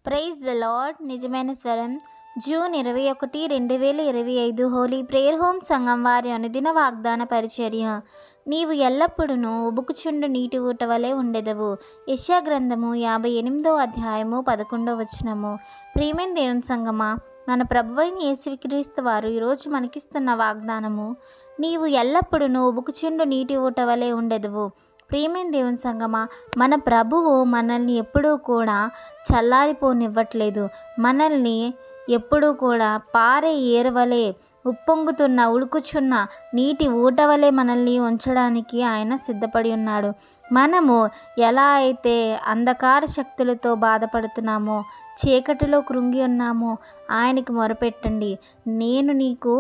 Praise the lord. నిజమైన స్వరం. June 21, 2025 Holi prayer home సంఘం వారి అనుదిన వాగ్దాన పరిచర్య. నీవు ఎల్లప్పుడూ ఉబుకుచుండు నీటి ఊట వలె ఉండెదవు. యెషయా గ్రంథము 58వ అధ్యాయము 11వ వచనము. ప్రియమైన దేవుని సంగమా, మన ప్రభువైన యేసుక్రీస్తు వారు ఈరోజు మనకిస్తున్న వాగ్దానము, నీవు ఎల్లప్పుడూ ఉబుకుచుండు నీటి ఊట వలె ఉండెదవు. ప్రియమైన దేవుని సంగమా, మన ప్రభువు మనల్ని ఎప్పుడూ కూడా చల్లారిపోనివ్వట్లేదు. మనల్ని ఎప్పుడూ కూడా పారే ఏరువలే, ఉప్పొంగుతున్న ఉడుకుచున్న నీటి ఊట వలె మనల్ని ఉంచడానికి ఆయన సిద్ధపడి ఉన్నాడు. మనము ఎలా అయితే అంధకార శక్తులతో బాధపడుతున్నామో, చీకటిలో కృంగి ఉన్నామో ఆయనకి మొరపెట్టండి. నేను నీకు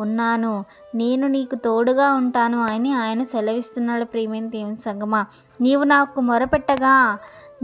ఉన్నాను, నేను నీకు తోడుగా ఉంటాను అని ఆయన సెలవిస్తున్నాడు. ప్రియమైన దేవుని సంగమా, నీవు నాకు మొరపెట్టగా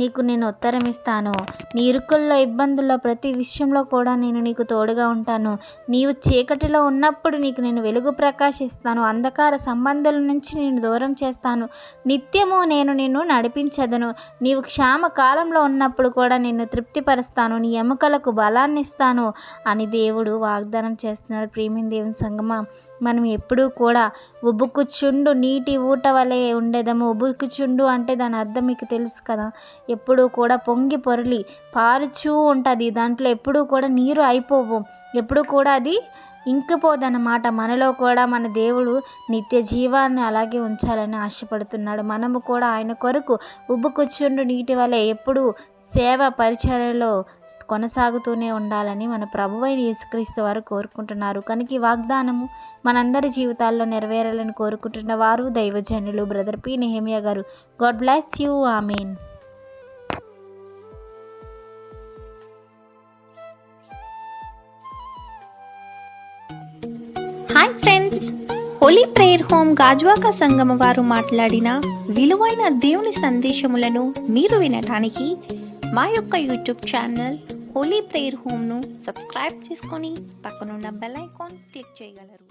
నీకు నేను ఉత్తరం ఇస్తాను. నీ ఇరుకుల్లో, ఇబ్బందుల్లో, ప్రతి విషయంలో కూడా నేను నీకు తోడుగా ఉంటాను. నీవు చీకటిలో ఉన్నప్పుడు నీకు నేను వెలుగు ప్రకాశిస్తాను. అంధకార సంబంధాల నుంచి నేను దూరం చేస్తాను. నిత్యము నేను నిన్ను నడిపించదను. నీవు క్షామ కాలంలో ఉన్నప్పుడు కూడా నిన్ను తృప్తిపరుస్తాను. నీ ఎముకలకు బలాన్ని ఇస్తాను అని దేవుడు వాగ్దానం చేస్తున్నాడు. ప్రియమైన దేవుని సంగమా, మనం ఎప్పుడూ కూడా ఉబుకుచుండు నీటి ఊట వలె ఉండేదము. ఉబుకుచుండు అంటే దాని అర్థం మీకు తెలుసు కదా, ఎప్పుడూ కూడా పొంగి పొరలి పారుచూ ఉంటుంది. దాంట్లో ఎప్పుడూ కూడా నీరు అయిపోవు, ఎప్పుడూ కూడా అది ఇంకిపోదన్నమాట. మనలో కూడా మన దేవుడు నిత్య జీవాన్ని అలాగే ఉంచాలని ఆశపడుతున్నాడు. మనము కూడా ఆయన కొరకు ఉబ్బుకుచుండు నీటి వలె ఎప్పుడూ సేవ పరిచర్యలో కొనసాగుతూనే ఉండాలని మన ప్రభువైన యేసుక్రీస్తు వారు కోరుకుంటున్నారు. కనుక ఈ వాగ్దానము మనందరి జీవితాల్లో నెరవేరాలని కోరుకుంటున్న వారు దైవజనులు బ్రదర్ పి. నెహెమియా గారు. God bless you. Amen. Hi friends, Holi prayer home Gajuwaka సంగమ వారు మాట్లాడిన విలువైన దేవుని సందేశములను మీరు వినటానికి మా యొక్క యూట్యూబ్ ఛానల్ హోలీ ప్రేయర్ హోమ్ను సబ్స్క్రైబ్ చేసుకొని పక్కనున్న బెల్ ఐకాన్ క్లిక్ చేయగలరు.